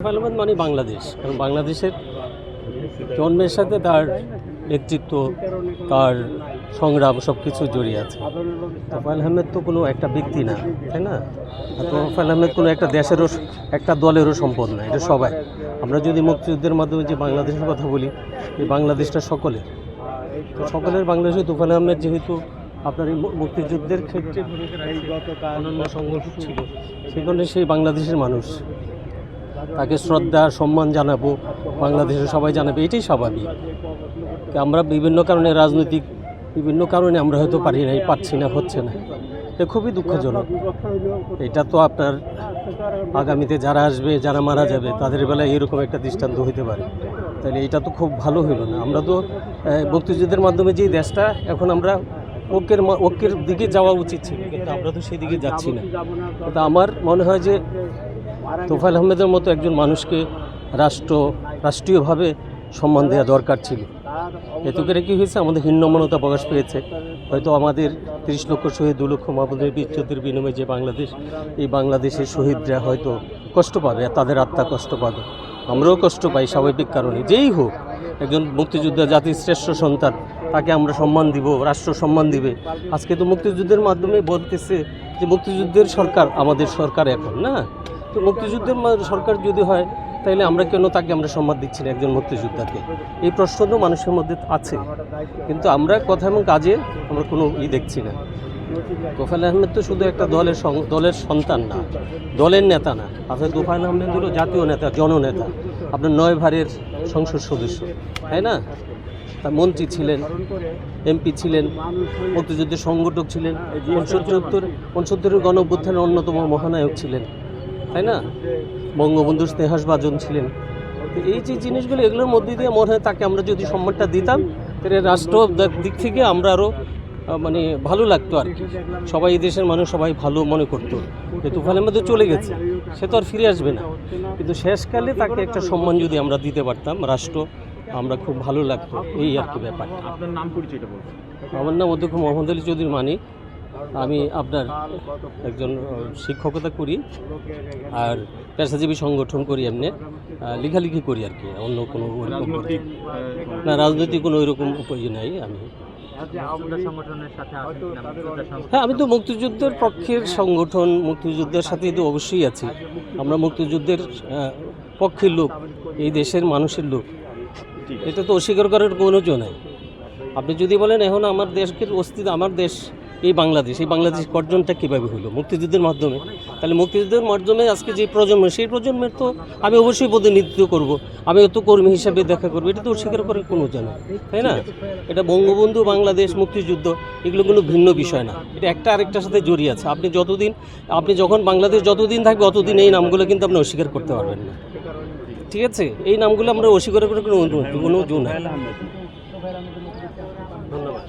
Parliament মানে বাংলাদেশ এবং বাংলাদেশের জন্মের সাথে তার নেতৃত্ব, তার সংগ্রাম সব কিছু জড়িয়ে আছে। তোফায়েল আহমেদ তো কোনো একটা ব্যক্তি না, তাই না? তোফায়েল আহমেদ কোনো একটা দেশেরও, একটা দলেরও সম্পদ না, এটা সবাই। আমরা যদি মুক্তিযুদ্ধের মাধ্যমে যে বাংলাদেশের কথা বলি, এই বাংলাদেশটা সকলের, তো সকলের বাংলাদেশে তোফায়েল আহমেদ যেহেতু আপনার এই মুক্তিযুদ্ধের ক্ষেত্রে অনন্য সংগঠন ছিল, সেখানে সেই বাংলাদেশের মানুষ তাকে শ্রদ্ধা সম্মান জানাবো, বাংলাদেশের সবাই জানাবে, এটাই স্বাভাবিক। আমরা বিভিন্ন কারণে রাজনৈতিক বিভিন্ন কারণে আমরা হয়তো পারছি না, হচ্ছে না, এটা খুবই দুঃখজনক। এটা তো আপনার আগামীতে যারা আসবে, যারা মারা যাবে, তাদের বেলায় এরকম একটা দৃষ্টান্ত হইতে পারে, তাহলে এটা তো খুব ভালো হইল না। আমরা তো মুক্তিযুদ্ধের মাধ্যমে যেই দেশটা এখন আমরা ঐক্যের দিকে যাওয়া উচিত ছিল, কিন্তু আমরা তো সেই দিকে যাচ্ছি না। কিন্তু আমার মনে হয় যে তোফায়েল আহমেদের মতো একজন মানুষকে রাষ্ট্রীয়ভাবে সম্মান দেওয়া দরকার ছিল। এতে করে কী হয়েছে, আমাদের হীনমন্যতা প্রকাশ পেয়েছে। হয়তো আমাদের 30 লক্ষ শহীদ, 2 লক্ষ মাহবুদের বিচ্ছেদের বিনিময়ে যে বাংলাদেশ, এই বাংলাদেশের শহীদরা হয়তো কষ্ট পাবে, তাদের আত্মা কষ্ট পাবে, আমরাও কষ্ট পাই স্বাভাবিক কারণে। যেই হোক, একজন মুক্তিযোদ্ধা, জাতির শ্রেষ্ঠ সন্তান, তাকে আমরা সম্মান দিব, রাষ্ট্র সম্মান দিবে। আজকে তো মুক্তিযুদ্ধের মাধ্যমে বলতেছে যে মুক্তিযুদ্ধের সরকার আমাদের সরকার এখন, না? তো মুক্তিযুদ্ধের সরকার যদি হয়, তাহলে আমরা কেন তাকে আমরা সম্মান দিচ্ছি না, একজন মুক্তিযোদ্ধাকে? এই প্রশ্ন তো মানুষের মধ্যে আছে, কিন্তু আমরা কথা এবং কাজে আমরা কোনো দেখছি না। তোফায়েল আহমেদ তো শুধু একটা দলের সন্তান না, দলের নেতা না। আপনার তোফায়েল আহমেদ হলো জাতীয় নেতা, জননেতা। আপনার 9 ভারের সংসদ সদস্য, তাই না? তার মন্ত্রী ছিলেন, এমপি ছিলেন, মুক্তিযুদ্ধের সংগঠক ছিলেন, 69-এর গণ অভ্যুত্থানের অন্যতম মহানায়ক ছিলেন, তাই না? বঙ্গবন্ধুর স্নেহাসভাজন ছিলেন। তো এই যে জিনিসগুলো, এগুলোর মধ্যে দিয়ে মনে হয় তাকে আমরা যদি সম্মানটা দিতাম, তাহলে রাষ্ট্র দিক থেকে আমরা আরও মানে ভালো লাগতো আর কি। সবাই, এই দেশের মানুষ সবাই ভালো মনে করতো। তোফায়েল আহমেদ চলে গেছে, সে তো আর ফিরে আসবে না, কিন্তু শেষকালে তাকে একটা সম্মান যদি আমরা দিতে পারতাম রাষ্ট্র, আমরা খুব ভালো লাগতো, এই আর কি ব্যাপার। আপনার নাম পরিচয়টা বলুন। আমার নাম অধ্যক্ষ মোহাম্মদ আলী চৌধুরী মানিক। আমি আপনার একজন শিক্ষকতা করি, আর পেশাজীবী সংগঠন করি, এমনি লেখালেখি করি আর কি। অন্য কোনো না, রাজনৈতিক কোনো ওইরকম উপায় নাই। হ্যাঁ, আমি তো মুক্তিযুদ্ধের পক্ষের সংগঠন, মুক্তিযুদ্ধের সাথে তো অবশ্যই আছি। আমরা মুক্তিযুদ্ধের পক্ষের লোক, এই দেশের মানুষের লোক, এটা তো অস্বীকার করার কোনো জো নাই। আপনি যদি বলেন এখন আমার দেশের অস্তিত্ব, আমার দেশ এই বাংলাদেশ, এই বাংলাদেশ অর্জনটা কীভাবে হলো? মুক্তিযুদ্ধের মাধ্যমে। তাহলে মুক্তিযুদ্ধের মাধ্যমে আজকে যে প্রজন্ম, সেই প্রজন্মের তো আমি অবশ্যই প্রতিনিধিত্ব করব, আমি তো কর্মী হিসাবে দেখা করবো, এটা তো অস্বীকার করার কোনো জানা, তাই না? এটা বঙ্গবন্ধু, বাংলাদেশ, মুক্তিযুদ্ধ, এগুলো কোনো ভিন্ন বিষয় না, এটা একটা আরেকটার সাথে জড়িয়ে আছে। আপনি যখন বাংলাদেশ যতদিন থাকবে, অতদিন এই নামগুলো কিন্তু আপনি অস্বীকার করতে পারবেন না, ঠিক আছে? এই নামগুলো আমরা অস্বীকার করার কোনো জো নাই। ধন্যবাদ।